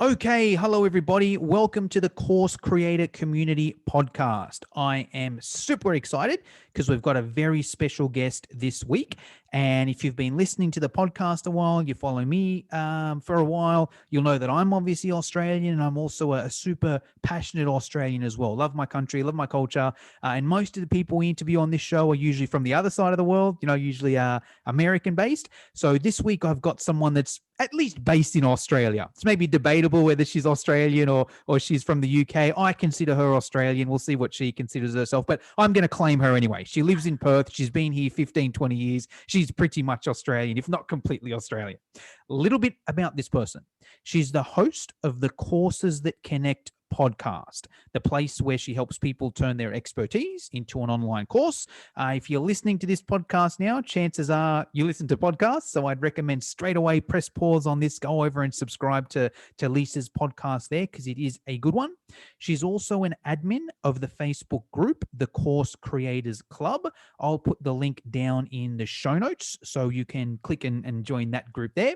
Okay, hello everybody. Welcome to the Course Creator Community Podcast. I am super excited because we've got a very special guest this week. And if you've been listening to the podcast a while, you follow me for a while, you'll know that I'm obviously Australian and I'm also a super passionate Australian as well. Love my country, love my culture. And most of the people we interview on this show are usually from the other side of the world, usually American based. So this week I've got someone that's at least based in Australia. It's maybe debatable whether she's Australian or she's from the UK. I consider her Australian. We'll see what she considers herself, but I'm going to claim her anyway. She lives in Perth. She's been here 15, 20 years. She's pretty much Australian, if not completely Australian. A little bit about this person. She's the host of the Courses That Connect podcast, the place where she helps people turn their expertise into an online course. If you're listening to this podcast now, chances are you listen to podcasts. So I'd recommend straight away press pause on this, go over and subscribe to Lisa's podcast there because it is a good one. She's also an admin of the Facebook group, the Course Creators Club. I'll put the link down in the show notes so you can click and join that group there.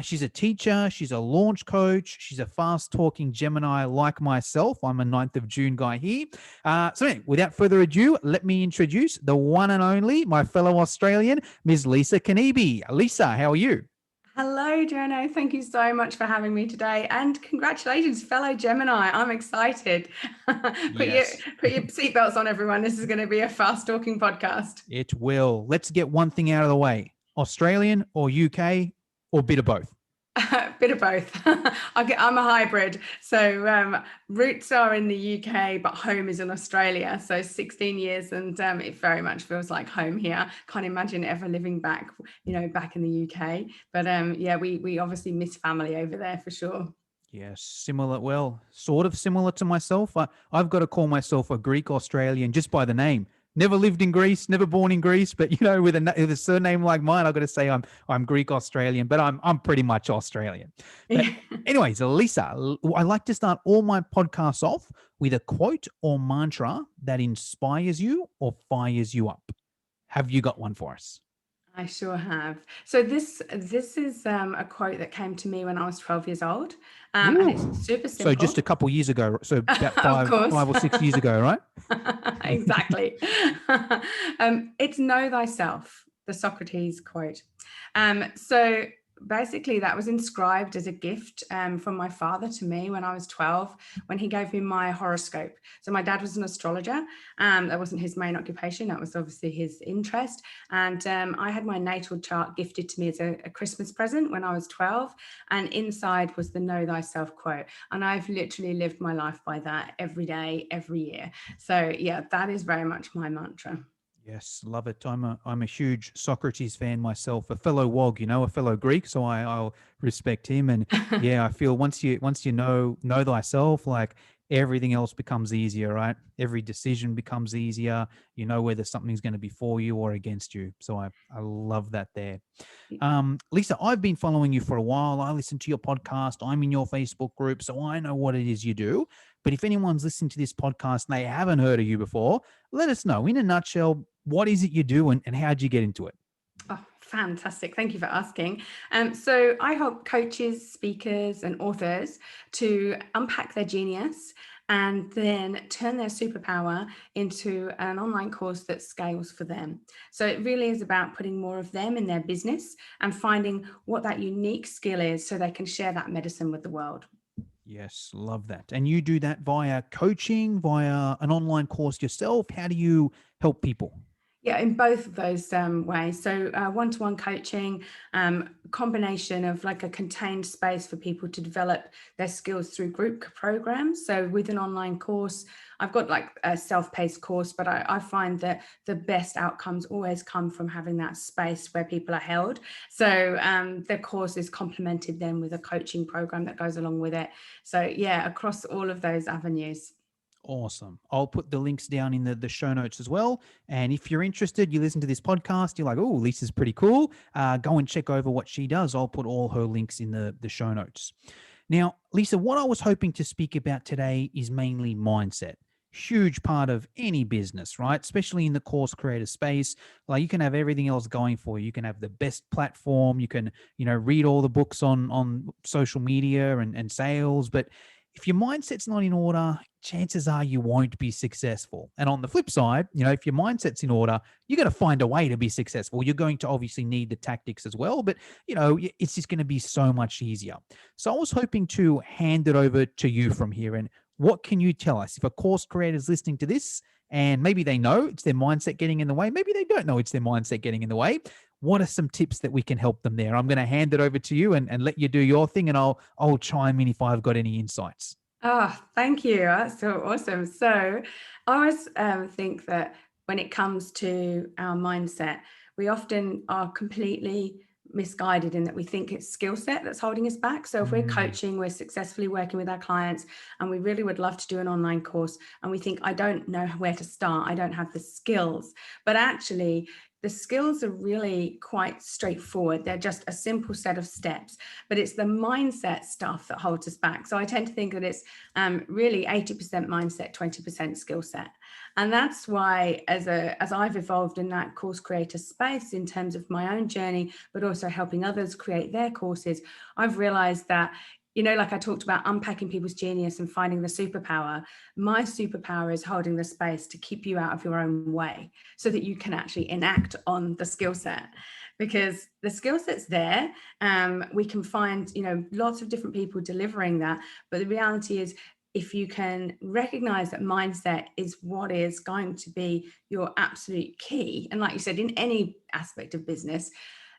She's a teacher. She's a launch coach. She's a fast talking Gemini like myself. I'm a 9th of June guy here. So anyway, without further ado, let me introduce the one and only, my fellow Australian, Ms. Lisa Kniebe. Lisa, how are you? Hello, Jono. Thank you so much for having me today. And congratulations, fellow Gemini. I'm excited. Put your seatbelts on, everyone. This is going to be a fast-talking podcast. It will. Let's get one thing out of the way. Australian or UK or bit of both? Bit of both. I'm a hybrid. So roots are in the UK, but home is in Australia. So 16 years and it very much feels like home here. Can't imagine ever living back in the UK. But we obviously miss family over there for sure. Yes, similar. Well, sort of similar to myself. I've got to call myself a Greek Australian just by the name. Never lived in Greece, never born in Greece, but with a surname like mine, I've got to say I'm Greek Australian, but I'm pretty much Australian. But anyways, Lisa, I like to start all my podcasts off with a quote or mantra that inspires you or fires you up. Have you got one for us? I sure have. So this is a quote that came to me when I was 12 years old, and it's super simple. So just a couple years ago, so about 5 or 6 years ago, right? Exactly. It's know thyself, the Socrates quote. So basically that was inscribed as a gift from my father to me when I was 12, when he gave me my horoscope. So my dad was an astrologer. That wasn't his main occupation. That was obviously his interest. And I had my natal chart gifted to me as a Christmas present when I was 12. And inside was the know thyself quote. And I've literally lived my life by that every day, every year. So yeah, that is very much my mantra. Yes, love it. I'm a huge Socrates fan myself, a fellow Wog, a fellow Greek, so I'll respect him. And yeah, I feel once you know thyself, like everything else becomes easier, right? Every decision becomes easier. You know whether something's going to be for you or against you. So I love that there. Lisa, I've been following you for a while. I listen to your podcast. I'm in your Facebook group, so I know what it is you do. But if anyone's listening to this podcast and they haven't heard of you before, let us know in a nutshell, what is it you do and how'd you get into it? Oh, fantastic. Thank you for asking. So I help coaches, speakers, and authors to unpack their genius and then turn their superpower into an online course that scales for them. So it really is about putting more of them in their business and finding what that unique skill is so they can share that medicine with the world. Yes, love that. And you do that via coaching, via an online course yourself. How do you help people? Yeah, in both of those ways. So one-to-one coaching, combination of like a contained space for people to develop their skills through group programs. So with an online course, I've got like a self-paced course, but I find that the best outcomes always come from having that space where people are held. So the course is complemented then with a coaching program that goes along with it. So yeah, across all of those avenues. Awesome. I'll put the links down in the show notes as well. And if you're interested, you listen to this podcast, you're like, oh, Lisa's pretty cool. Go and check over what she does. I'll put all her links in the show notes. Now, Lisa, what I was hoping to speak about today is mainly mindset. huge part of any business, right? Especially in the course creator space. Like, you can have everything else going for you. You can have the best platform. You can, read all the books on social media and sales. But if your mindset's not in order, chances are you won't be successful. And on the flip side, if your mindset's in order, you're going to find a way to be successful. You're going to obviously need the tactics as well, but it's just going to be so much easier. So I was hoping to hand it over to you from here. And what can you tell us if a course creator is listening to this and maybe they know it's their mindset getting in the way, maybe they don't know it's their mindset getting in the way? What are some tips that we can help them there? I'm going to hand it over to you and let you do your thing, and I'll chime in if I've got any insights. Oh, thank you. That's so awesome. So I always think that when it comes to our mindset, we often are completely misguided in that we think it's skill set that's holding us back. So if we're Mm, coaching, we're successfully working with our clients, and we really would love to do an online course, and we think, I don't know where to start, I don't have the skills. But actually, the skills are really quite straightforward. They're just a simple set of steps, but it's the mindset stuff that holds us back. So I tend to think that it's really 80% mindset, 20% skill set. And that's why, as I've evolved in that course creator space in terms of my own journey, but also helping others create their courses, I've realized that, like I talked about unpacking people's genius and finding the superpower, my superpower is holding the space to keep you out of your own way so that you can actually enact on the skill set. Because the skill set's there. We can find, lots of different people delivering that. But the reality is, if you can recognize that mindset is what is going to be your absolute key, and like you said, in any aspect of business,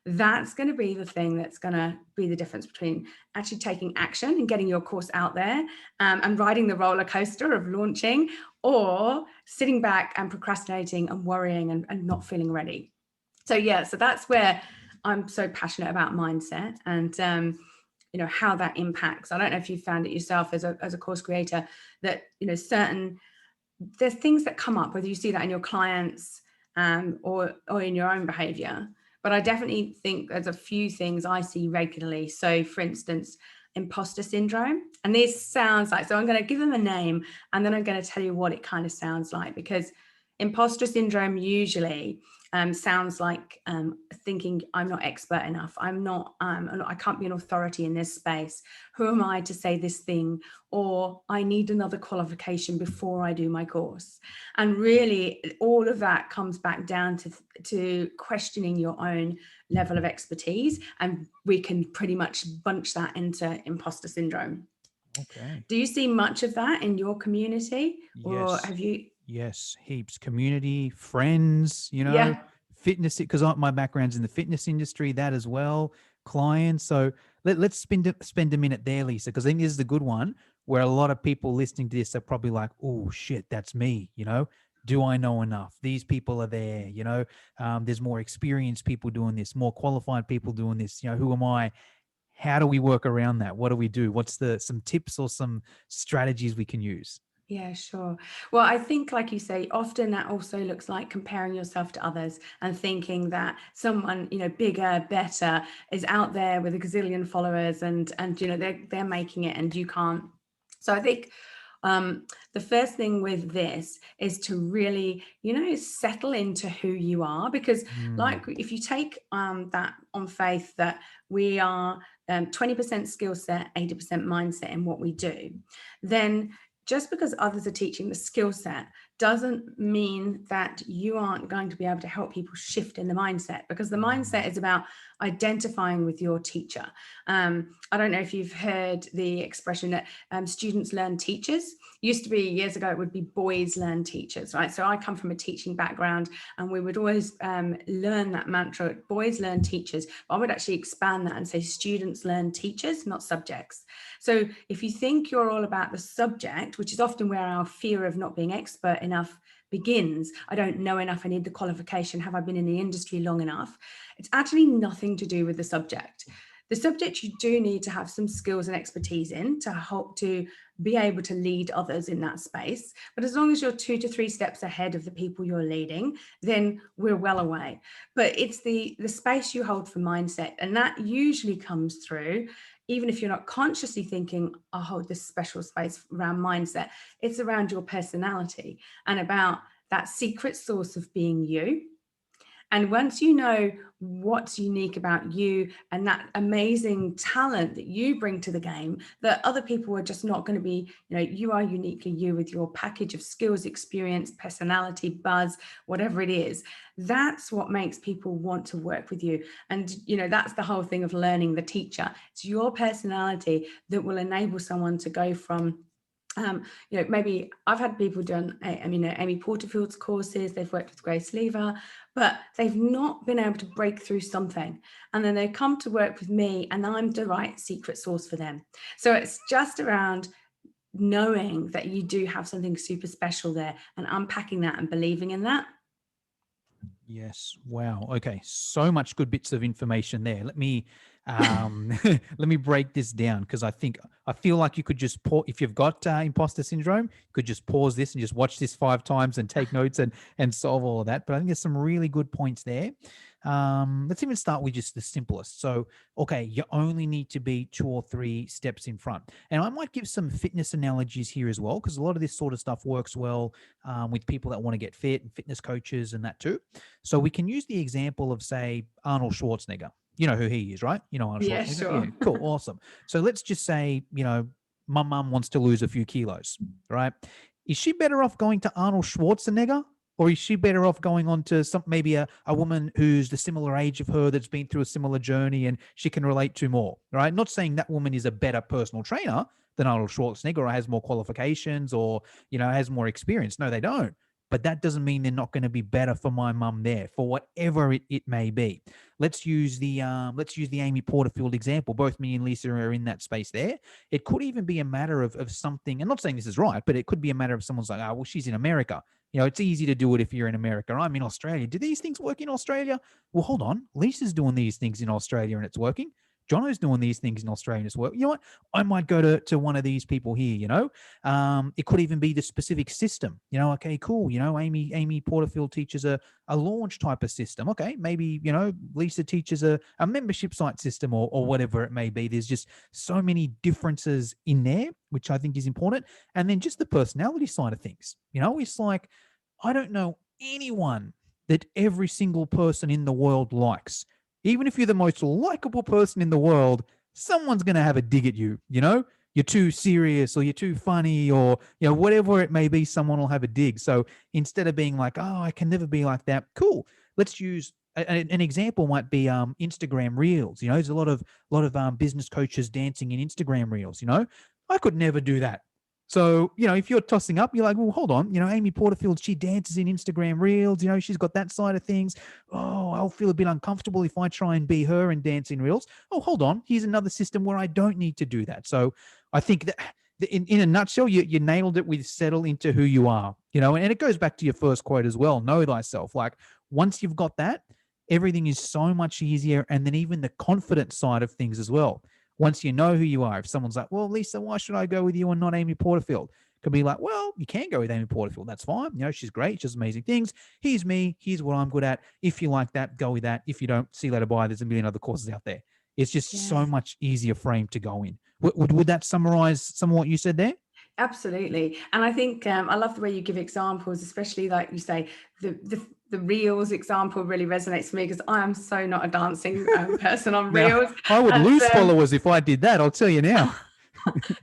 that's going to be the thing that's going to be the difference between actually taking action and getting your course out there, and riding the roller coaster of launching, or sitting back and procrastinating and worrying and not feeling ready. So that's where I'm so passionate about mindset and how that impacts. I don't know if you found it yourself as a course creator that there's things that come up, whether you see that in your clients, or in your own behavior. But I definitely think there's a few things I see regularly. So, for instance, imposter syndrome. And this sounds like, so I'm going to give them a name, and then I'm going to tell you what it kind of sounds like, because imposter syndrome usually sounds like thinking I'm not expert enough. I can't be an authority in this space. Who am I to say this thing? Or I need another qualification before I do my course. And really, all of that comes back down to questioning your own level of expertise. And we can pretty much bunch that into imposter syndrome. okay. Do you see much of that in your community, or Yes. have you? Yes. Heaps. Community, friends, Yeah. fitness, because my background's in the fitness industry, that as well, clients. So let's spend a minute there, Lisa, because I think this is the good one where a lot of people listening to this are probably like, oh, shit, that's me. Do I know enough? These people are there, there's more experienced people doing this, more qualified people doing this. Who am I? How do we work around that? What do we do? What's some tips or some strategies we can use? Yeah, sure. Well, I think, like you say, often that also looks like comparing yourself to others and thinking that someone, bigger, better is out there with a gazillion followers, and they're making it and you can't. So I think the first thing with this is to really, settle into who you are, because Mm, like if you take that on faith that we are 20% skill set, 80% mindset in what we do, then just because others are teaching the skill set doesn't mean that you aren't going to be able to help people shift in the mindset, because the mindset mm, is about identifying with your teacher. I don't know if you've heard the expression that students learn teachers. Used to be years ago, it would be boys learn teachers, right? So I come from a teaching background, and we would always learn that mantra, boys learn teachers. But I would actually expand that and say students learn teachers, not subjects. So if you think you're all about the subject, which is often where our fear of not being expert enough begins, I don't know enough, I need the qualification, have I been in the industry long enough? It's actually nothing to do with the subject. The subject you do need to have some skills and expertise in to help to be able to lead others in that space. But as long as you're 2 to 3 steps ahead of the people you're leading, then we're well away. But it's the space you hold for mindset. And that usually comes through even if you're not consciously thinking, I hold this special space around mindset, it's around your personality and about that secret source of being you. And once you know what's unique about you and that amazing talent that you bring to the game, that other people are just not going to be, you are uniquely you with your package of skills, experience, personality, buzz, whatever it is. That's what makes people want to work with you. And, that's the whole thing of learning the teacher. It's your personality that will enable someone to go from maybe I've had people done, Amy Porterfield's courses, they've worked with Grace Lever, but they've not been able to break through something. And then they come to work with me and I'm the right secret sauce for them. So it's just around knowing that you do have something super special there and unpacking that and believing in that. Yes. Wow. Okay. So much good bits of information there. Let me let me break this down, because I feel like you could just pause if you've got imposter syndrome. You could just pause this and just watch this 5 times and take notes and solve all of that. But I think there's some really good points there. Let's even start with just the simplest. So, okay, you only need to be 2 or 3 steps in front. And I might give some fitness analogies here as well, because a lot of this sort of stuff works well with people that want to get fit and fitness coaches and that too. So we can use the example of, say, Arnold Schwarzenegger. You know who he is, right? You know Arnold Yeah, Schwarzenegger? sure. Yeah, cool, awesome. So let's just say, my mum wants to lose a few kilos, right? Is she better off going to Arnold Schwarzenegger, or is she better off going on to maybe a woman who's the similar age of her, that's been through a similar journey and she can relate to more, right? Not saying that woman is a better personal trainer than Arnold Schwarzenegger, or has more qualifications, or, has more experience. No, they don't. But that doesn't mean they're not going to be better for my mum there, for whatever it may be. Let's use the Amy Porterfield example. Both me and Lisa are in that space there. It could even be a matter of something. I'm not saying this is right, but it could be a matter of someone's like, oh, well, she's in America. It's easy to do it if you're in America. I'm in Australia. Do these things work in Australia? Well, hold on. Lisa's doing these things in Australia and it's working. Jono's doing these things in Australia and it's working. You know what? I might go to one of these people here, It could even be the specific system. Okay, cool. Amy Porterfield teaches a launch type of system. Okay, maybe, Lisa teaches a membership site system, or whatever it may be. There's just so many differences in there, which I think is important. And then just the personality side of things. It's like, I don't know anyone that every single person in the world likes. Even if you're the most likable person in the world, someone's going to have a dig at you, You're too serious, or you're too funny, or, whatever it may be, someone will have a dig. So instead of being like, oh, I can never be like that, cool. Let's use an example might be Instagram Reels. There's a lot of business coaches dancing in Instagram Reels. I could never do that. So, if you're tossing up, you're like, well, hold on, Amy Porterfield, she dances in Instagram Reels, she's got that side of things. Oh, I'll feel a bit uncomfortable if I try and be her and dance in Reels. Oh, hold on, here's another system where I don't need to do that. So I think that in a nutshell, you nailed it with settle into who you are, and it goes back to your first quote as well, know thyself. Like, once you've got that, everything is so much easier. And then even the confidence side of things as well. Once you know who you are, if someone's like, well, Lisa, why should I go with you and not Amy Porterfield? Could be like, well, you can go with Amy Porterfield. That's fine. She's great. She does amazing things. Here's me. Here's what I'm good at. If you like that, go with that. If you don't, see you later, bye. There's a million other courses out there. It's just so much easier frame to go in. Would that summarize some of what you said there? Absolutely. And I think I love the way you give examples, especially like you say, the Reels example really resonates for me, because I am so not a dancing person on Reels. I would lose followers if I did that, I'll tell you now.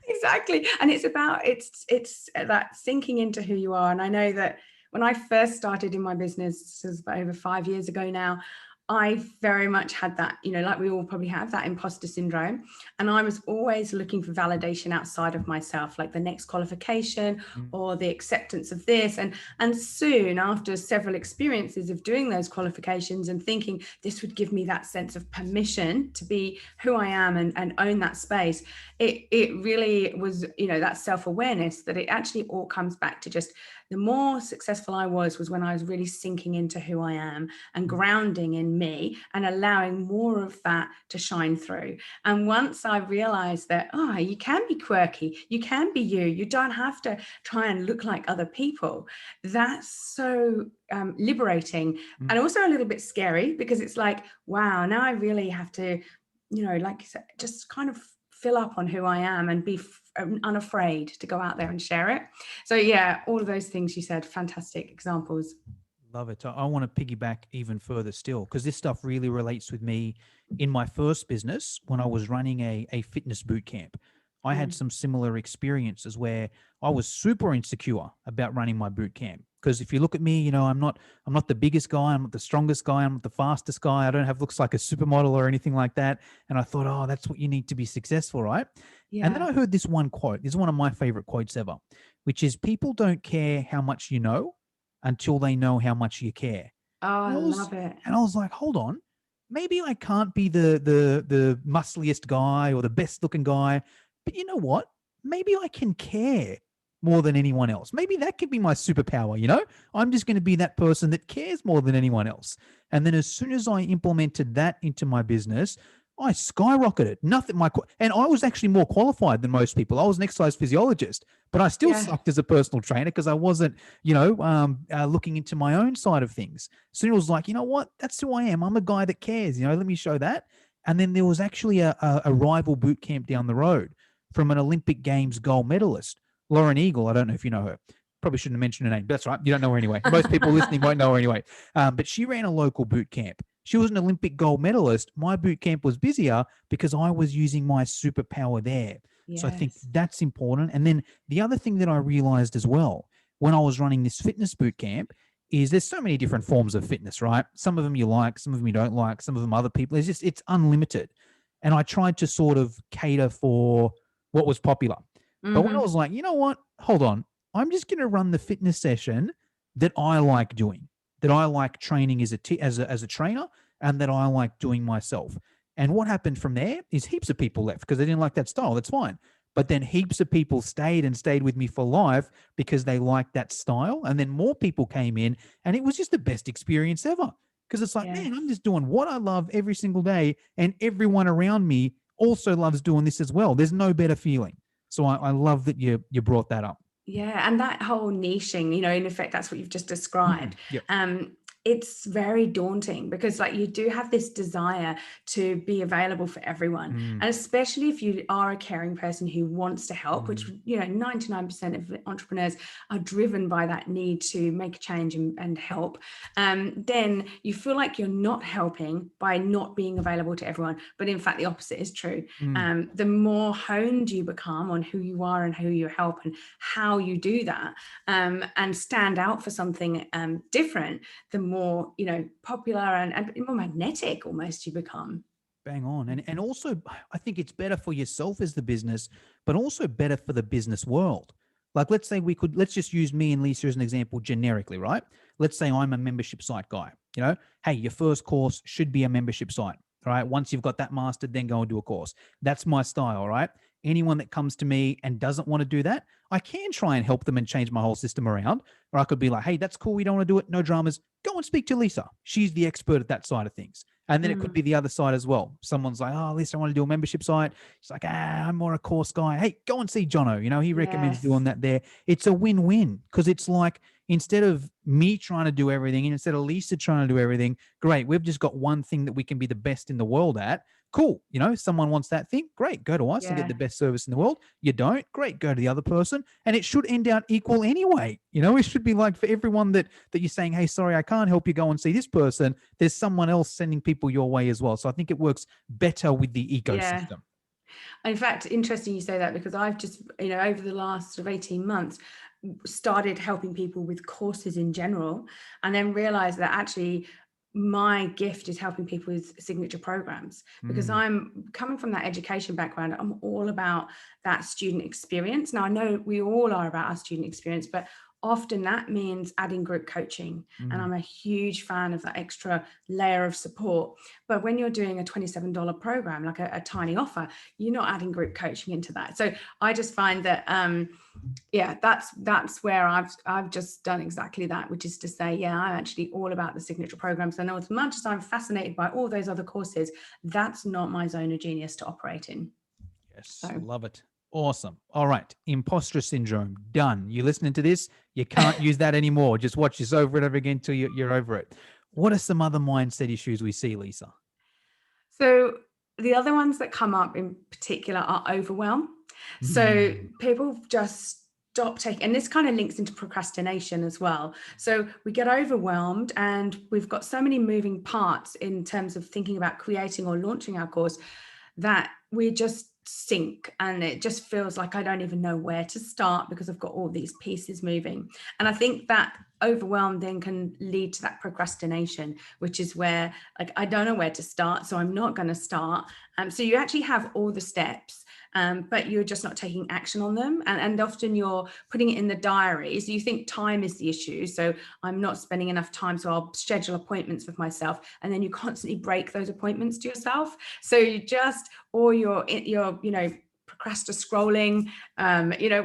Exactly. And it's about, it's that sinking into who you are. And I know that when I first started in my business, this was about over 5 years ago now, I very much had that, like we all probably have that imposter syndrome. And I was always looking for validation outside of myself, like the next qualification or the acceptance of this. And soon after several experiences of doing those qualifications and thinking this would give me that sense of permission to be who I am and own that space, it really was, that self-awareness that it actually all comes back to just the more successful I was when I was really sinking into who I am and grounding in me and allowing more of that to shine through. And once I realized that, you can be quirky, you can be you don't have to try and look like other people. That's so liberating and also a little bit scary, because it's like, wow, now I really have to, like you said, just kind of fill up on who I am and be unafraid to go out there and share it. So yeah, all of those things you said, fantastic examples. Love it. I want to piggyback even further still, because this stuff really relates with me in my first business when I was running a fitness boot camp. I had some similar experiences where I was super insecure about running my boot camp. Because if you look at me, I'm not the biggest guy, I'm not the strongest guy, I'm not the fastest guy. I don't have looks like a supermodel or anything like that. And I thought, oh, that's what you need to be successful, right? And then Yeah. I heard this one quote. This is one of my favorite quotes ever, which is, people don't care how much you know until they know how much you care. Oh, I love it. And I was like, hold on, maybe I can't be the muscliest guy or the best looking guy, but you know what? Maybe I can care more than anyone else. Maybe that could be my superpower, I'm just going to be that person that cares more than anyone else. And then as soon as I implemented that into my business, I skyrocketed. And I was actually more qualified than most people. I was an exercise physiologist, but I still sucked as a personal trainer because I wasn't, looking into my own side of things. So it was like, you know what? That's who I am. I'm a guy that cares. Let me show that. And then there was actually a rival boot camp down the road from an Olympic Games gold medalist, Lauren Eagle. I don't know if you know her. Probably shouldn't have mentioned her name. That's right. You don't know her anyway. Most people listening won't know her anyway. But she ran a local boot camp. She was an Olympic gold medalist. My boot camp was busier because I was using my superpower there. So I think Yes. that's important. And then the other thing that I realized as well when I was running this fitness boot camp is there's so many different forms of fitness, right? Some of them you like, some of them you don't like, some of them other people. It's unlimited. And I tried to sort of cater for what was popular. But when I was like, you know what? Hold on. I'm just going to run the fitness session that I like doing, that I like training as a trainer, and that I like doing myself. And what happened from there is heaps of people left because they didn't like that style. That's fine. But then heaps of people stayed with me for life because they liked that style. And then more people came in, and it was just the best experience ever. Because it's like, man, I'm just doing what I love every single day, and everyone around me also loves doing this as well. There's no better feeling. So I love that you brought that up. Yeah, and that whole niching, in effect, that's what you've just described. Yep. It's very daunting because you do have this desire to be available for everyone. And especially if you are a caring person who wants to help, which, 99% of entrepreneurs are driven by that need to make a change and help. Then you feel like you're not helping by not being available to everyone. But in fact, the opposite is true. The more honed you become on who you are and who you help and how you do that, and stand out for something different, the more popular and more magnetic almost you become. Bang on. And also, I think it's better for yourself as the business, but also better for the business world. Like, let's say let's just use me and Lisa as an example generically, right? Let's say I'm a membership site guy. Hey, your first course should be a membership site, right? Once you've got that mastered, then go and do a course. That's my style, right? Anyone that comes to me and doesn't want to do that, I can try and help them and change my whole system around. Or I could be like, hey, that's cool. We don't want to do it. No dramas. Go and speak to Lisa. She's the expert at that side of things. And then it could be the other side as well. Someone's like, oh, Lisa, I want to do a membership site. She's like, I'm more a course guy. Hey, go and see Jono. He recommends doing that there. It's a win-win because it's like, instead of me trying to do everything and instead of Lisa trying to do everything, great. We've just got one thing that we can be the best in the world at. Cool. Someone wants that thing. Great. Go to us and get the best service in the world. You don't. Great. Go to the other person. And it should end out equal anyway. It should be like for everyone that you're saying, hey, sorry, I can't help you go and see this person. There's someone else sending people your way as well. So I think it works better with the ecosystem. Yeah. In fact, interesting you say that because I've just, over the last sort of 18 months, started helping people with courses in general, and then realized that actually my gift is helping people with signature programs because I'm coming from that education background. I'm all about that student experience. Now, I know we all are about our student experience, but often that means adding group coaching. And I'm a huge fan of that extra layer of support. But when you're doing a $27 program, like a tiny offer, you're not adding group coaching into that. So I just find that, that's where I've just done exactly that, which is to say, I'm actually all about the signature programs. I know as much as I'm fascinated by all those other courses, that's not my zone of genius to operate in. Yes, love it. Awesome. All right. Imposter syndrome. Done. You listening to this? You can't use that anymore. Just watch this over and over again till you're over it. What are some other mindset issues we see, Lisa? So The other ones that come up in particular are overwhelm. So Mm. people just stop taking, and this kind of links into procrastination as well. So we get overwhelmed and we've got so many moving parts in terms of thinking about creating or launching our course that we just sink, and it just feels like I don't even know where to start because I've got all these pieces moving. And I think that overwhelm then can lead to that procrastination, which is where, like, I don't know where to start, so I'm not going to start. So you actually have all the steps, but you're just not taking action on them. And often you're putting it in the diary. So you think time is the issue. So I'm not spending enough time, so I'll schedule appointments with myself. And then you constantly break those appointments to yourself. So you just, or you're scrolling,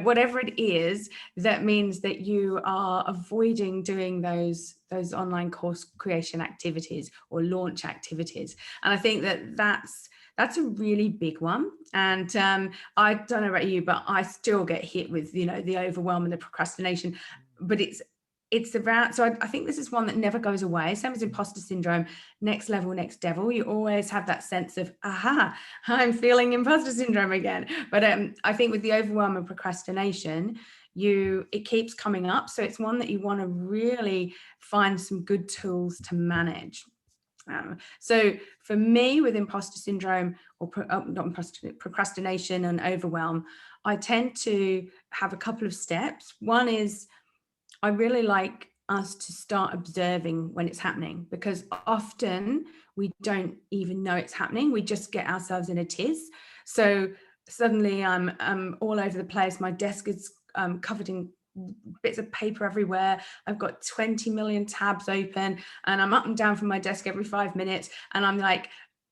whatever it is, that means that you are avoiding doing those online course creation activities or launch activities. And I think that that's a really big one. And I don't know about you, but I still get hit with, the overwhelm and the procrastination. But it's about, so I think this is one that never goes away. Same as imposter syndrome, next level, next devil. You always have that sense of, aha, I'm feeling imposter syndrome again. But I think with the overwhelm and procrastination, it keeps coming up. So it's one that you want to really find some good tools to manage. So for me, with imposter syndrome or procrastination and overwhelm, I tend to have a couple of steps. One is, I really like us to start observing when it's happening, because often we don't even know it's happening. We just get ourselves in a tiz. So suddenly I'm all over the place. My desk is covered in bits of paper everywhere. I've got 20 million tabs open and I'm up and down from my desk every 5 minutes. And I'm like,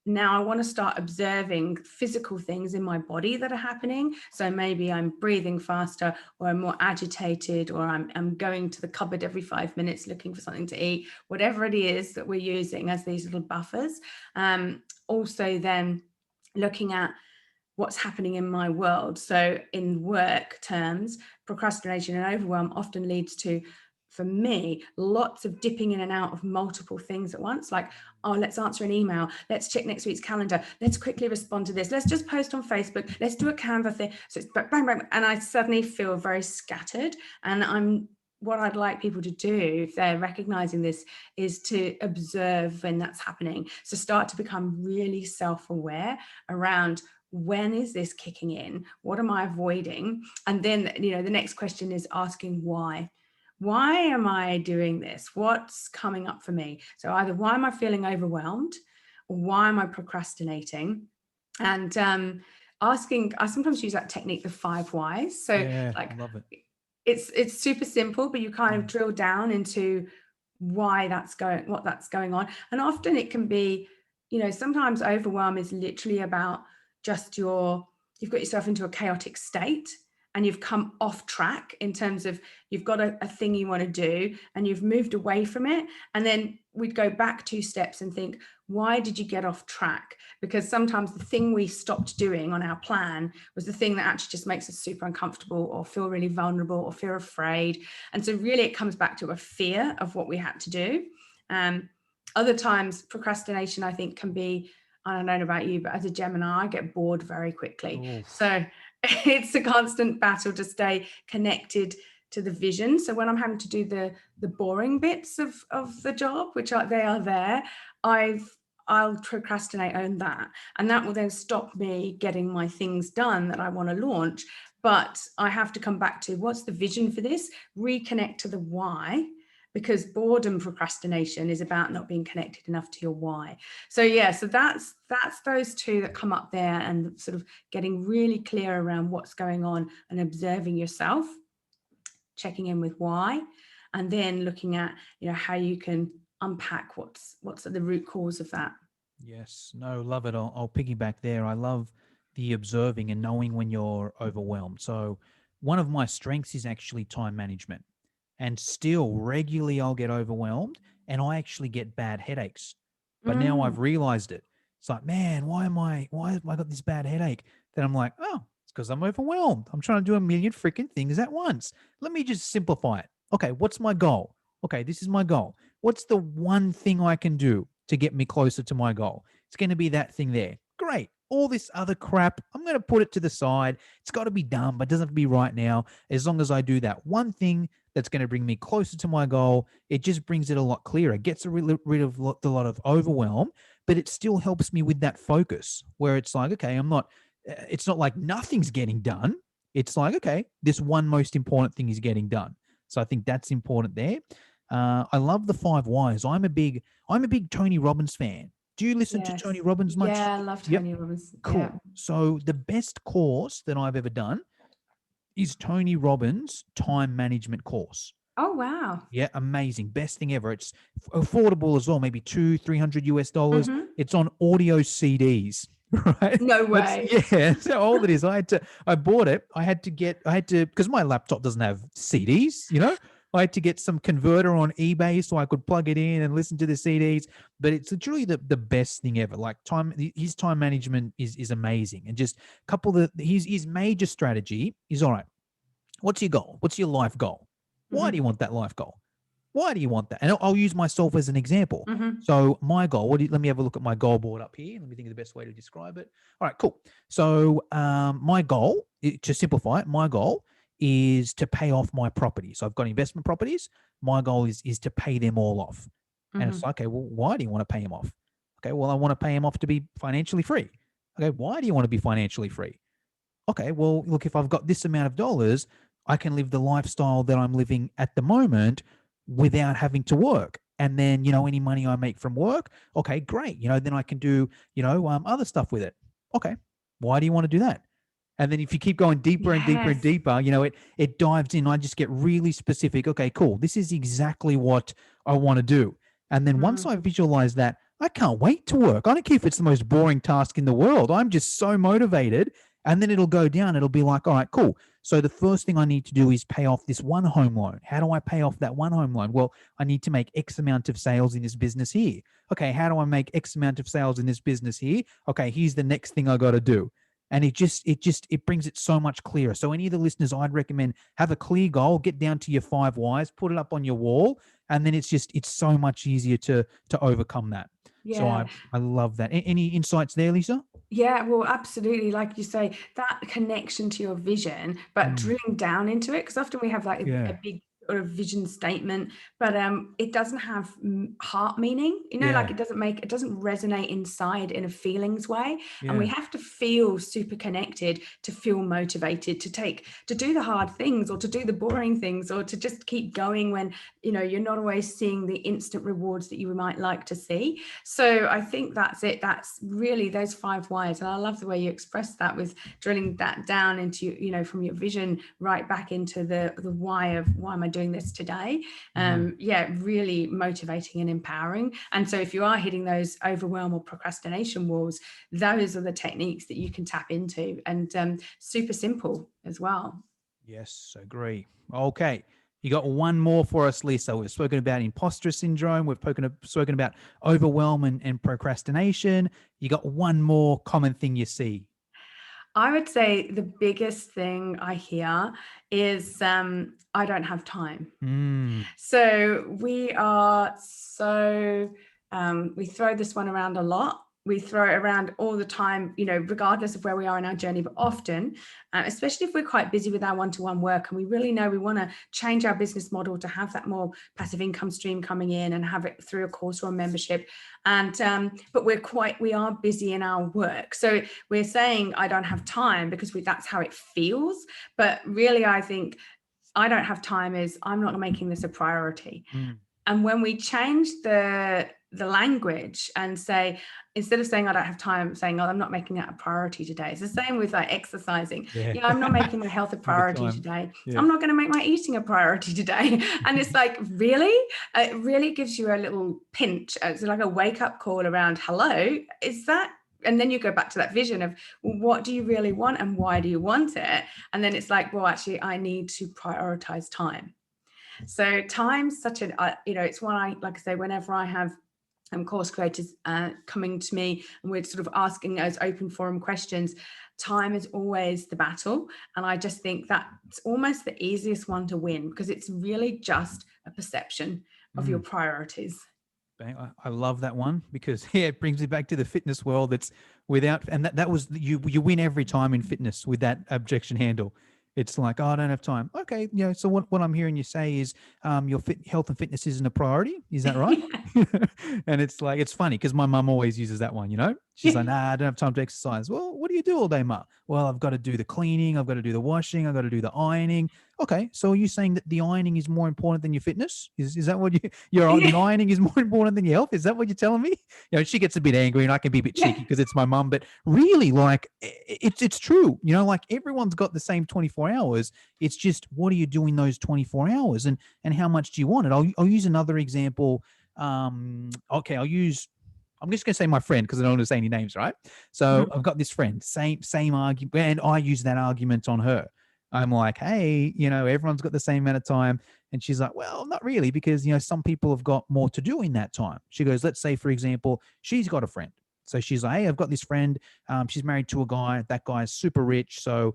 now I want to start observing physical things in my body that are happening. So maybe I'm breathing faster, or I'm more agitated, or I'm going to the cupboard every 5 minutes looking for something to eat, whatever it is that we're using as these little buffers. Also then looking at what's happening in my world. So in work terms, procrastination and overwhelm often leads to, for me, lots of dipping in and out of multiple things at once. Like, oh, let's answer an email. Let's check next week's calendar. Let's quickly respond to this. Let's just post on Facebook. Let's do a Canva thing. So it's bang, bang, bang. And I suddenly feel very scattered. And what I'd like people to do, if they're recognizing this, is to observe when that's happening. So start to become really self-aware around, when is this kicking in? What am I avoiding? And then, the next question is asking why. Why am I doing this? What's coming up for me? So either why am I feeling overwhelmed, or why am I procrastinating? And I sometimes use that technique, the 5 whys. So Yeah, like, love it. it's super simple, but you kind of drill down into what that's going on. And often it can be, sometimes overwhelm is literally about just you've got yourself into a chaotic state and you've come off track in terms of you've got a thing you want to do and you've moved away from it. And then we'd go back 2 steps and think, why did you get off track? Because sometimes the thing we stopped doing on our plan was the thing that actually just makes us super uncomfortable or feel really vulnerable or feel afraid. And so really it comes back to a fear of what we had to do. Other times procrastination, I think, can be, I don't know about you, but as a Gemini, I get bored very quickly. Oof. So it's a constant battle to stay connected to the vision. So when I'm having to do the boring bits of the job, they are there, I'll procrastinate on that. And that will then stop me getting my things done that I want to launch. But I have to come back to, what's the vision for this? Reconnect to the why, because boredom procrastination is about not being connected enough to your why. So yeah, so that's those 2 that come up there, and sort of getting really clear around what's going on and observing yourself, checking in with why, and then looking at, how you can unpack what's at the root cause of that. Yes, no, love it. I'll piggyback there. I love the observing and knowing when you're overwhelmed. So, one of my strengths is actually time management. And still, regularly, I'll get overwhelmed and I actually get bad headaches. But now I've realized it. It's like, man, why have I got this bad headache? Then I'm like, oh, it's because I'm overwhelmed. I'm trying to do a million freaking things at once. Let me just simplify it. Okay, what's my goal? Okay, this is my goal. What's the one thing I can do to get me closer to my goal? It's going to be that thing there. great. All this other crap, I'm going to put it to the side. It's got to be done, but it doesn't have to be right now. As long as I do that one thing that's going to bring me closer to my goal, it just brings it a lot clearer. It gets rid of a lot of overwhelm, but it still helps me with that focus where it's like, okay, it's not like nothing's getting done. It's like, okay, this one most important thing is getting done. So I think that's important there. I love the 5 whys. I'm a big Tony Robbins fan. Do you listen to Yes. Tony Robbins much? Yeah, I love Yep. Tony Robbins. Yeah. Cool. So the best course that I've ever done is Tony Robbins' time management course. Oh, wow. Yeah, amazing. Best thing ever. It's affordable as well, maybe $200-300 US. Mhm. It's on audio CDs, right? No way. That's how old it is. I bought it. I had to, because my laptop doesn't have CDs, I had to get some converter on eBay so I could plug it in and listen to the CDs. But it's literally the best thing ever. Like his time management is amazing. And just his major strategy is, all right, what's your goal? What's your life goal? Why do you want that life goal? Why do you want that? And I'll use myself as an example. Mhm. So my goal, let me have a look at my goal board up here. Let me think of the best way to describe it. All right, cool. So my goal, to simplify it, my goal is to pay off my property. So I've got investment properties. My goal is to pay them all off. And it's Mhm. like, okay, well, why do you want to pay them off? Okay, well, I want to pay them off to be financially free. Okay, why do you want to be financially free? Okay, well, look, if I've got this amount of dollars, I can live the lifestyle that I'm living at the moment without having to work. And then, any money I make from work, okay, great. Then I can do, other stuff with it. Okay, why do you want to do that? And then if you keep going deeper and deeper and Yes. deeper, it dives in. I just get really specific. Okay, cool. This is exactly what I want to do. And then once I Mhm. visualize that, I can't wait to work. I don't care if it's the most boring task in the world. I'm just so motivated. And then it'll go down. It'll be like, all right, cool. So the first thing I need to do is pay off this one home loan. How do I pay off that one home loan? Well, I need to make X amount of sales in this business here. Okay, how do I make X amount of sales in this business here? Okay, here's the next thing I got to do. And it brings it so much clearer. So any of the listeners, I'd recommend have a clear goal, get down to your 5 whys, put it up on your wall, and then it's so much easier to overcome that. So Yeah. I love that. Any insights there, Lisa? Yeah, well, absolutely. Like you say, that connection to your vision, but Mm, drilling down into it, because often we have like a yeah. big sort of vision statement, but it doesn't have heart meaning, like Yeah. it doesn't resonate inside in a feelings way. And we Yeah. have to feel super connected to feel motivated to do the hard things or to do the boring things or to just keep going when, you're not always seeing the instant rewards that you might like to see. So I think that's it. That's really those 5 whys. And I love the way you express that with drilling that down into, from your vision right back into the why of why am I doing this today? Yeah, really motivating and empowering. And so if you are hitting those overwhelm or procrastination walls, those are the techniques that you can tap into, and super simple as well. Yes, agree. Okay. You got one more for us, Lisa. We've spoken about imposter syndrome. We've spoken about overwhelm and procrastination. You got one more common thing you see. I would say the biggest thing I hear is I don't have time. Mm, So we throw this one around a lot. We throw it around all the time, regardless of where we are in our journey. But often, especially if we're quite busy with our one-to-one work and we really know we want to change our business model to have that more passive income stream coming in and have it through a course or a membership. And but we are busy in our work. So we're saying I don't have time because that's how it feels. But really, I think I don't have time is I'm not making this a priority. mm, And when we change the language and say, instead of saying I don't have time, saying, oh, I'm not making that a priority today. It's the same with like exercising. yeah. I'm not making my health a All the priority time. today. Yeah. I'm not going to make my eating a priority today. And it's like, really? It really gives you a little pinch. It's like a wake up call around, hello, is that? And then you go back to that vision of, well, what do you really want and why do you want it? And then it's like, well, actually, I need to prioritize time. So time's such an, it's one like I say, whenever I have course creators coming to me and we're sort of asking those open forum questions, time is always the battle. And I just think that's almost the easiest one to win because it's really just a perception of your Mm. priorities. I love that one because it brings me back to the fitness world. It's and that was you win every time in fitness with that objection handle. It's like, oh, I don't have time. Okay, so what I'm hearing you say is your health and fitness isn't a priority. Is that right? And it's like, it's funny because my mum always uses that one, She's like, nah, I don't have time to exercise. Well, what do you do all day, ma? Well, I've got to do the cleaning, I've got to do the washing, I've got to do the ironing. Okay, so are you saying that the ironing is more important than your fitness? Is that what the ironing is more important than your health? Is that what you're telling me? She gets a bit angry, and I can be a bit cheeky because it's my mum, but really, like, it's true. Like, everyone's got the same 24 hours. It's just, what are you doing those 24 hours, and how much do you want it? I'll use another example. Okay, I'm just going to say my friend because I don't want to say any names, right? So I've got this friend, same argument, and I use that argument on her. I'm like, hey, everyone's got the same amount of time. And she's like, well, not really, because, some people have got more to do in that time. She goes, let's say, for example, she's got a friend. So she's like, hey, I've got this friend. She's married to a guy. That guy's super rich. So,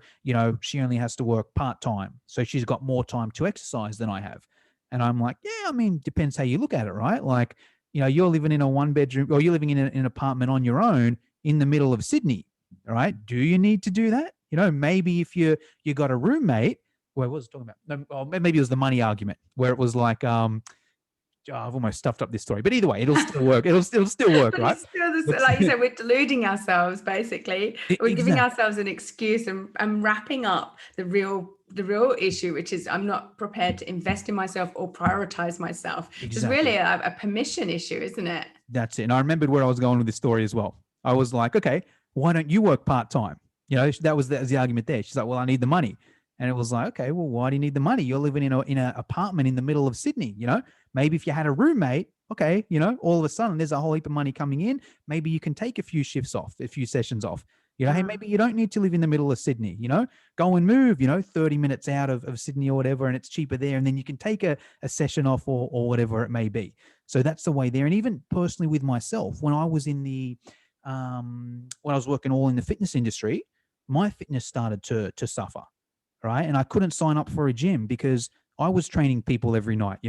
she only has to work part-time. So she's got more time to exercise than I have. And I'm like, yeah, I mean, depends how you look at it, right? Like, you're living in a one-bedroom, or you're living in an apartment on your own in the middle of Sydney, all right? Do you need to do that? Maybe if you got a roommate, what was I talking about? No, maybe it was the money argument where it was like, I've almost stuffed up this story, but either way, it'll still work. It'll still work, But right? it's still like you said, we're deluding ourselves. Basically, we're giving Exactly. ourselves an excuse and wrapping up the real issue, which is I'm not prepared to invest in myself or prioritize myself. Exactly. It's really a permission issue, isn't it? That's it. And I remembered where I was going with this story as well. I was like, okay, why don't you work part-time? That was the argument there. She's like, well, I need the money. And it was like, okay, well, why do you need the money? You're living in an apartment in the middle of Sydney, Maybe if you had a roommate, okay, all of a sudden there's a whole heap of money coming in. Maybe you can take a few shifts off, a few sessions off. Hey, maybe you don't need to live in the middle of Sydney, go and move, 30 minutes out of Sydney or whatever, and it's cheaper there. And then you can take a session off or whatever it may be. So that's the way there. And even personally with myself, when I was in when I was working all in the fitness industry, my fitness started to suffer, right? And I couldn't sign up for a gym because I was training people every night,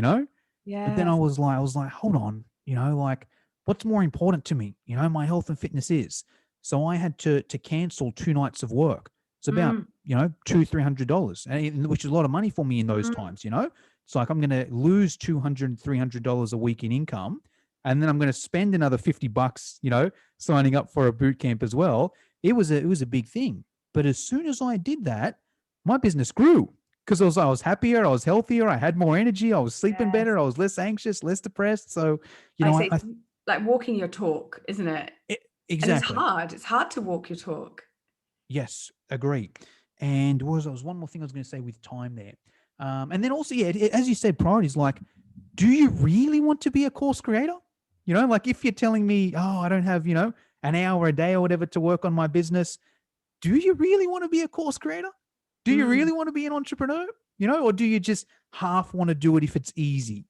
Yeah. But then I was like, hold on, like, what's more important to me? My health and fitness is. So I had to cancel 2 nights of work. It's about, $200-$300, which is a lot of money for me in those times, It's like I'm going to lose $200-$300 a week in income, and then I'm going to spend another $50, signing up for a boot camp as well. It was a big thing. But as soon as I did that, my business grew because I was happier, I was healthier, I had more energy, I was sleeping better, I was less anxious, less depressed. So, I like walking your talk, isn't it? Exactly. And it's hard to walk your talk. Yes, agree. And there was one more thing I was going to say with time there. And then also, as you said, priorities, like, do you really want to be a course creator? Like, if you're telling me, oh, I don't have, an hour a day or whatever to work on my business, do you really want to be a course creator? Do you really want to be an entrepreneur? Or do you just half want to do it if it's easy?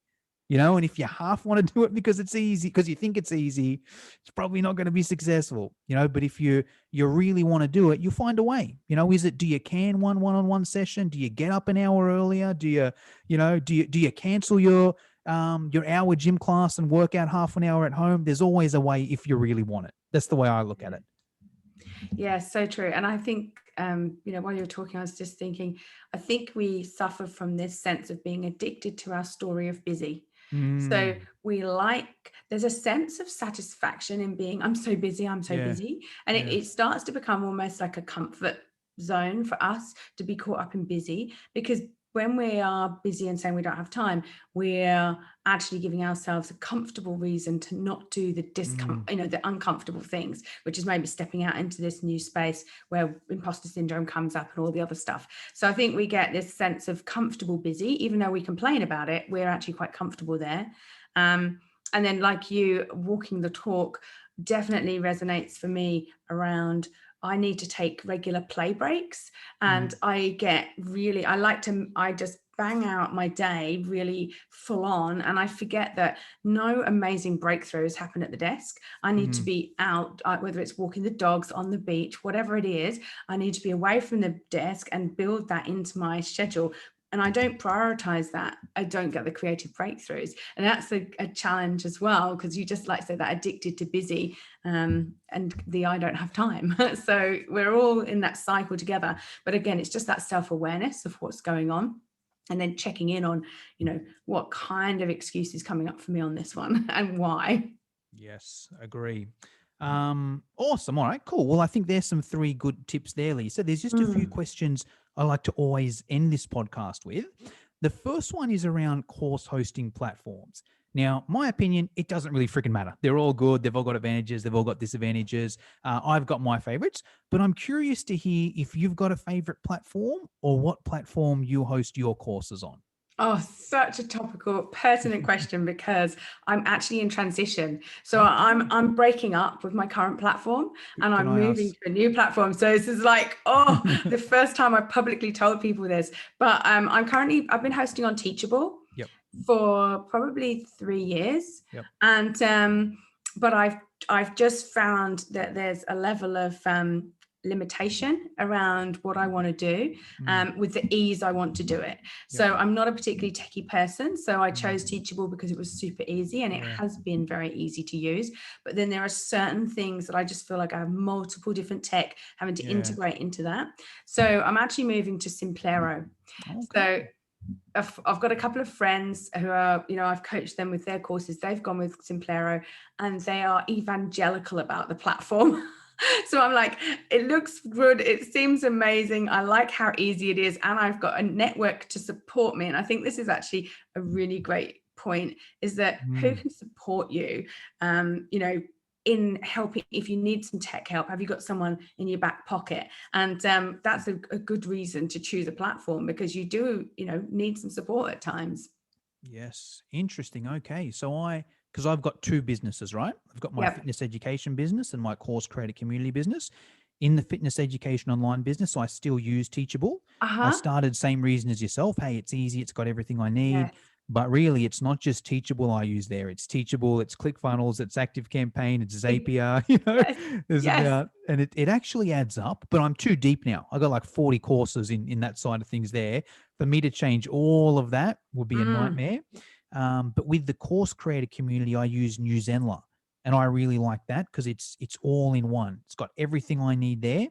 And if you half want to do it because it's easy, because you think it's easy, it's probably not going to be successful, but if you really want to do it, you'll find a way. Do you can one-on-one session? Do you get up an hour earlier? Do you cancel your hour gym class and work out half an hour at home? There's always a way if you really want it. That's the way I look at it. Yeah, so true. And I think, while you were talking, I was just thinking, I think we suffer from this sense of being addicted to our story of busy. So there's a sense of satisfaction in being, I'm so busy. And it starts to become almost like a comfort zone for us to be caught up in busy, because when we are busy and saying we don't have time, we're actually giving ourselves a comfortable reason to not do the the uncomfortable things, which is maybe stepping out into this new space where imposter syndrome comes up and all the other stuff. So I think we get this sense of comfortable busy, even though we complain about it, we're actually quite comfortable there. And then, like you, walking the talk definitely resonates for me around, I need to take regular play breaks, and I just bang out my day really full on, and I forget that no amazing breakthroughs happen at the desk. I need to be out, whether it's walking the dogs, on the beach, whatever it is, I need to be away from the desk and build that into my schedule. and I don't prioritize that, I don't get the creative breakthroughs. And that's a challenge as well, because you just like say that addicted to busy, and the I don't have time. So we're all in that cycle together. But again, it's just that self-awareness of what's going on, and then checking in on, what kind of excuse is coming up for me on this one and why. Yes, agree. Awesome. All right, cool. Well, I think there's some 3 good tips there, Lisa. There's just a few questions I like to always end this podcast with. The first one is around course hosting platforms. Now, my opinion, it doesn't really freaking matter. They're all good. They've all got advantages. They've all got disadvantages. I've got my favorites, but I'm curious to hear if you've got a favorite platform or what platform you host your courses on. Oh, such a topical, pertinent question, because I'm actually in transition. So I'm breaking up with my current platform, and I'm moving to a new platform. So this is like, the first time I publicly told people this. But I've been hosting on Teachable for probably 3 years. And but I've just found that there's a level of limitation around what I want to do, with the ease I want to do it. So I'm not a particularly techie person. So I chose Teachable because it was super easy, and it has been very easy to use. But then there are certain things that I just feel like I have multiple different tech having to integrate into that. So I'm actually moving to Simplero. So I've got a couple of friends who are, I've coached them with their courses. They've gone with Simplero, and they are evangelical about the platform. So I'm like, it looks good. It seems amazing. I like how easy it is. And I've got a network to support me. And I think this is actually a really great point, is that who can support you, in helping. If you need some tech help, have you got someone in your back pocket? And that's a good reason to choose a platform, because you do, need some support at times. Yes. Interesting. Okay. So because I've got 2 businesses, right? I've got my fitness education business and my course creator community business. In the fitness education online business, I still use Teachable. I started same reason as yourself. Hey, it's easy. It's got everything I need. Yes. But really, it's not just Teachable I use there. It's Teachable, it's ClickFunnels, it's ActiveCampaign, it's Zapier, there's about, and it actually adds up, but I'm too deep now. I got like 40 courses in that side of things there. For me to change all of that would be a nightmare. But with the course creator community, I use New Zenler, and I really like that because it's all in one. It's got everything I need there.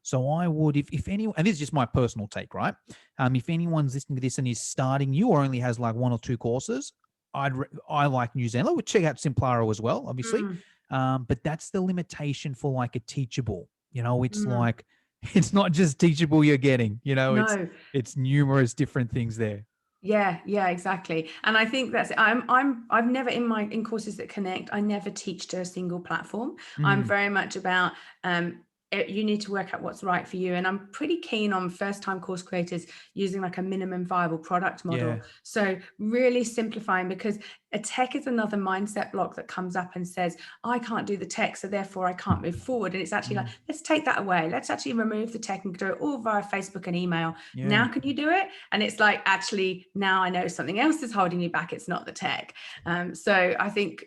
So I would, if anyone, and this is just my personal take, right? If anyone's listening to this and is starting you or only has like 1 or 2 courses, I like New Zenler. We'll check out Simplero as well, obviously. But that's the limitation for like a Teachable. It's like, it's not just Teachable you're getting. No. It's numerous different things there. Yeah, exactly. And I think that's I've never in courses that connect, I never teach to a single platform. I'm very much about you need to work out what's right for you. And I'm pretty keen on first-time course creators using like a minimum viable product model. So really simplifying, because a tech is another mindset block that comes up and says, I can't do the tech, so therefore I can't move forward. And it's actually like, let's take that away. Let's actually remove the tech and do it all via Facebook and email. Now can you do it? And it's like, actually, now I know something else is holding you back. It's not the tech. So I think,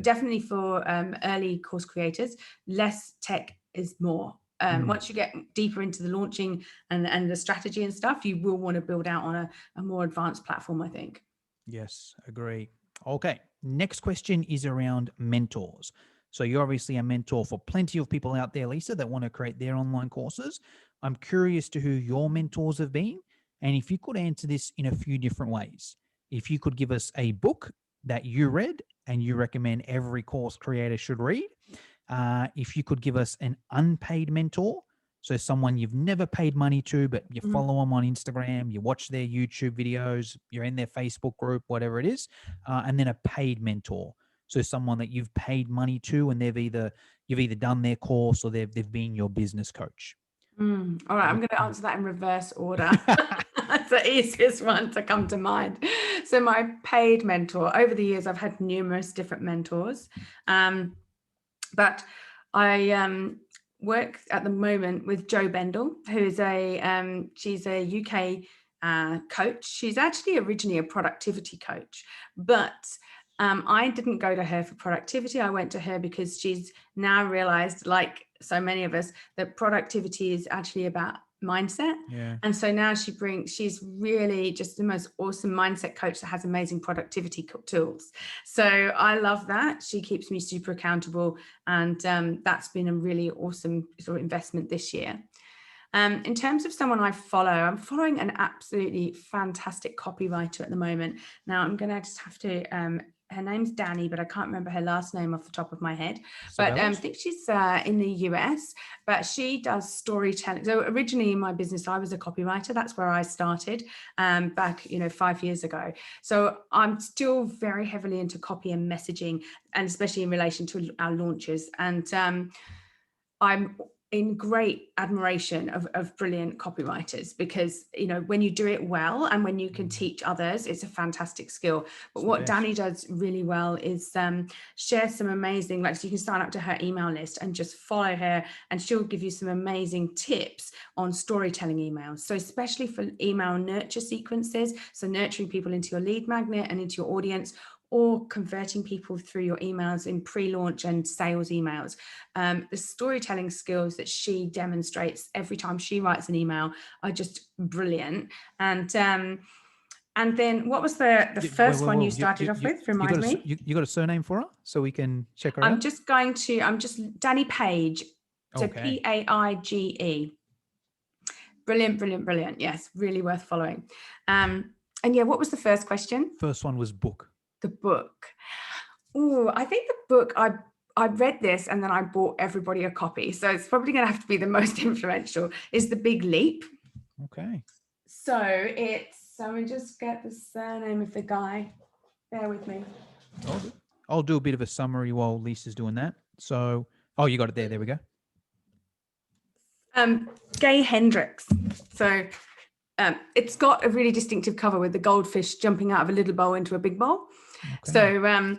definitely for early course creators, less tech is more. Once you get deeper into the launching and the strategy and stuff, you will want to build out on a more advanced platform, I think. Yes, agree. Okay, next question is around mentors. So you're obviously a mentor for plenty of people out there, Lisa, that want to create their online courses. I'm curious to who your mentors have been, and if you could answer this in a few different ways. If you could give us a book that you read and you recommend every course creator should read. If you could give us an unpaid mentor, so someone you've never paid money to, but you follow them on Instagram, you watch their YouTube videos, you're in their Facebook group, whatever it is, and then a paid mentor, so someone that you've paid money to, and you've either done their course or they've been your business coach. All right, I'm going to answer that in reverse order. That's the easiest one to come to mind. So my paid mentor, over the years, I've had numerous different mentors. But I work at the moment with Jo Bendel, who's she's a UK coach. She's actually originally a productivity coach, but I didn't go to her for productivity. I went to her because she's now realized, like so many of us, that productivity is actually about mindset. Yeah. And so now she's really just the most awesome mindset coach that has amazing productivity tools. So I love that. She keeps me super accountable, and that's been a really awesome sort of investment this year. In terms of someone I follow, I'm following an absolutely fantastic copywriter at the moment. Now I'm going to just have to, her name's Danny, but I can't remember her last name off the top of my head. But I think she's in the US, but she does storytelling. So originally in my business, I was a copywriter. That's where I started back, 5 years ago. So I'm still very heavily into copy and messaging, and especially in relation to our launches. And I'm in great admiration of brilliant copywriters, because when you do it well and when you can teach others, it's a fantastic skill. But what Danny does really well is share some amazing, so you can sign up to her email list and just follow her, and she'll give you some amazing tips on storytelling emails. So especially for email nurture sequences, so nurturing people into your lead magnet and into your audience, or converting people through your emails in pre-launch and sales emails. The storytelling skills that she demonstrates every time she writes an email are just brilliant. And then what was the first one you started off with? Remind me. You got a surname for her so we can check her out? I'm just Danny Page. So Okay. Paige. Brilliant. Yes, really worth following. And yeah, what was the first question? First one was book. The book. Oh, I think the book, I read this and then I bought everybody a copy. So it's probably going to have to be the most influential, is The Big Leap. Okay. So let me just get the surname of the guy. Bear with me. I'll do a bit of a summary while Lisa's doing that. So, you got it there. There we go. Gay Hendricks. So it's got a really distinctive cover with the goldfish jumping out of a little bowl into a big bowl. Okay. So,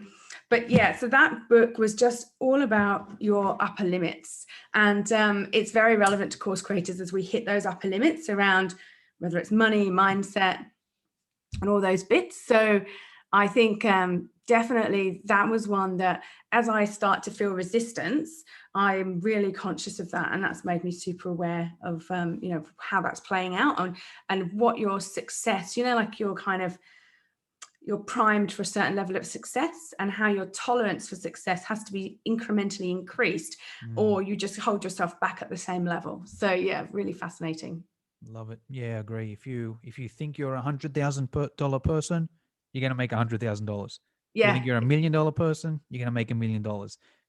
but yeah, so that book was just all about your upper limits. And it's very relevant to course creators as we hit those upper limits around whether it's money, mindset, and all those bits. So I think definitely that was one that, as I start to feel resistance, I'm really conscious of that, and that's made me super aware of how that's playing out and what your success, you're primed for a certain level of success, and how your tolerance for success has to be incrementally increased, or you just hold yourself back at the same level. So yeah, really fascinating. Love it. Yeah, I agree. If you think you're $100,000 person, you're going to make $100,000. Yeah. You think you're $1 million person, you're going to make $1 million.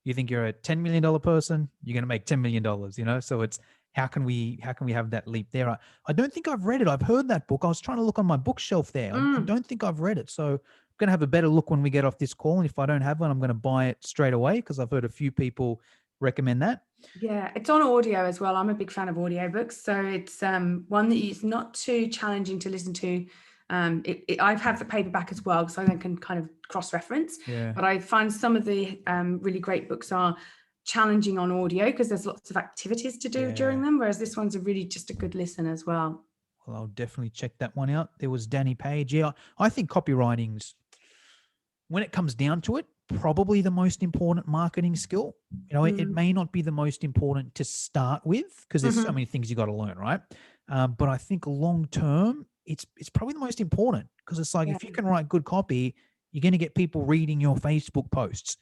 You think you're a $10 million person, you're going to make $10 million, So it's, how can we have that leap there? I don't think I've read it. I've heard that book. I was trying to look on my bookshelf there. I don't think I've read it. So I'm going to have a better look when we get off this call. And if I don't have one, I'm going to buy it straight away, because I've heard a few people recommend that. Yeah, it's on audio as well. I'm a big fan of audiobooks. So it's one that is not too challenging to listen to. I have the paperback as well, so I can kind of cross-reference. Yeah. But I find some of the really great books are challenging on audio because there's lots of activities to do during them, whereas this one's really just a good listen as well. Well, I'll definitely check that one out. There was Danny Page. Yeah, I think copywriting's, when it comes down to it, probably the most important marketing skill. It may not be the most important to start with, because there's so many things you got to learn, right? But I think long term, it's probably the most important, because it's like, if you can write good copy, you're going to get people reading your Facebook posts.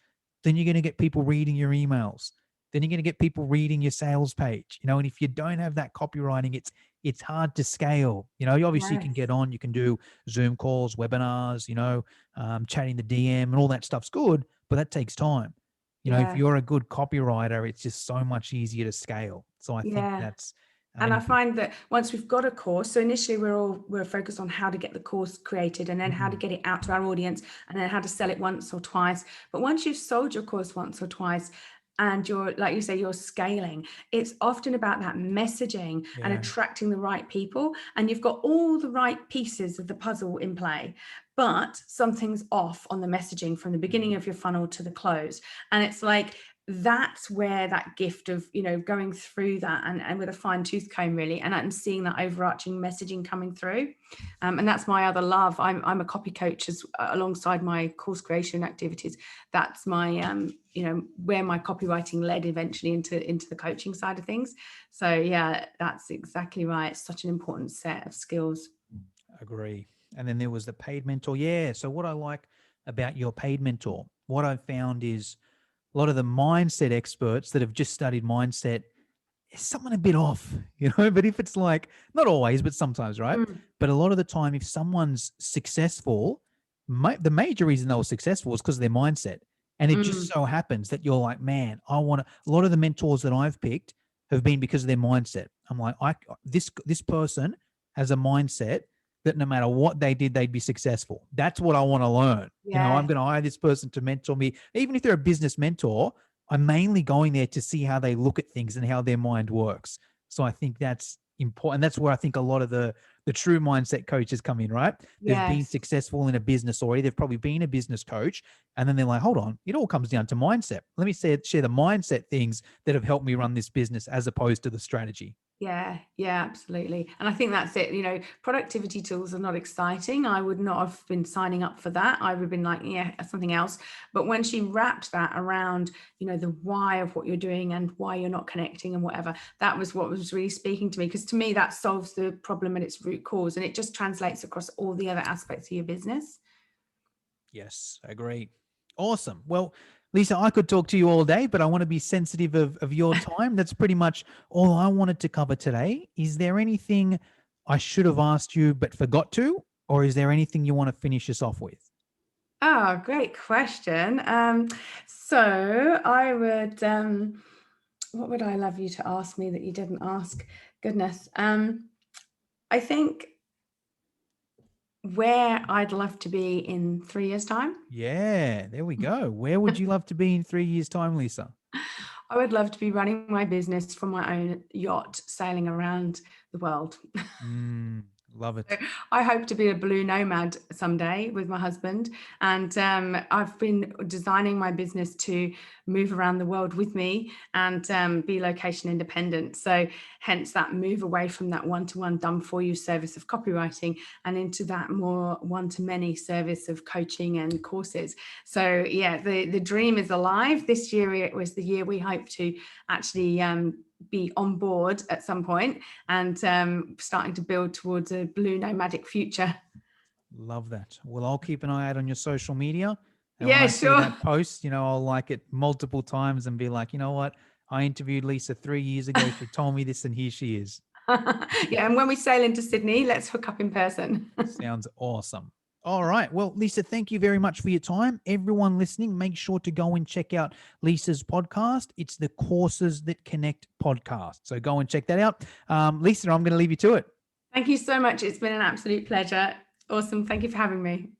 Then you're going to get people reading your emails. Then you're going to get people reading your sales page. And if you don't have that copywriting, it's hard to scale. Obviously you can get on, you can do Zoom calls, webinars, chatting the DM and all that stuff's good, but that takes time. If you're a good copywriter, it's just so much easier to scale. So I think that's, and I find that once we've got a course, so initially we're focused on how to get the course created, and then how to get it out to our audience, and then how to sell it once or twice. But once you've sold your course once or twice, and you're, like you say, you're scaling, it's often about that messaging and attracting the right people, and you've got all the right pieces of the puzzle in play, but something's off on the messaging from the beginning of your funnel to the close. And it's like, that's where that gift of, going through that and with a fine tooth comb really, and I'm seeing that overarching messaging coming through. And that's my other love. I'm a copy coach alongside my course creation activities. That's my, where my copywriting led eventually into the coaching side of things. So yeah, that's exactly right. It's such an important set of skills. Agree. And then there was the paid mentor. Yeah. So what I like about your paid mentor, what I've found is a lot of the mindset experts that have just studied mindset, is something a bit off, but if it's like, not always, but sometimes, right? But a lot of the time, if someone's successful, the major reason they were successful is because of their mindset. And it just so happens that you're like, man, a lot of the mentors that I've picked have been because of their mindset. I'm like, this person has a mindset that no matter what they did, they'd be successful. That's what I want to learn. Yeah. I'm going to hire this person to mentor me. Even if they're a business mentor, I'm mainly going there to see how they look at things and how their mind works. So I think that's important. That's where I think a lot of the true mindset coaches come in, right? They've been Yes. successful in a business already. They've probably been a business coach. And then they're like, hold on, it all comes down to mindset. Let me share the mindset things that have helped me run this business as opposed to the strategy. Yeah, absolutely. And I think that's it. Productivity tools are not exciting. I would not have been signing up for that. I would have been like, yeah, something else. But when she wrapped that around, the why of what you're doing and why you're not connecting and whatever, that was what was really speaking to me. Because to me, that solves the problem at its root cause. And it just translates across all the other aspects of your business. Yes, I agree. Awesome. Well, Lisa, I could talk to you all day, but I want to be sensitive of your time. That's pretty much all I wanted to cover today. Is there anything I should have asked you but forgot to, or is there anything you want to finish us off with? Oh, great question. So I would, what would I love you to ask me that you didn't ask? Goodness. I think where I'd love to be in 3 years' time. Yeah, there we go. Where would you love to be in 3 years' time, Lisa? I would love to be running my business from my own yacht, sailing around the world. Love it. I hope to be a blue nomad someday with my husband. And I've been designing my business to move around the world with me and be location independent. So hence that move away from that one-to-one done for you service of copywriting and into that more one-to-many service of coaching and courses. So yeah, the dream is alive. This year, it was the year we hope to actually be on board at some point and starting to build towards a blue nomadic future. Love that. Well, I'll keep an eye out on your social media. And Yeah, when I see sure. that post, I'll like it multiple times and be like, you know what? I interviewed Lisa 3 years ago. She told me this and here she is. Yeah, and when we sail into Sydney, let's hook up in person. Sounds awesome. All right. Well, Lisa, thank you very much for your time. Everyone listening, make sure to go and check out Lisa's podcast. It's the Courses That Connect podcast. So go and check that out. Lisa, I'm going to leave you to it. Thank you so much. It's been an absolute pleasure. Awesome. Thank you for having me.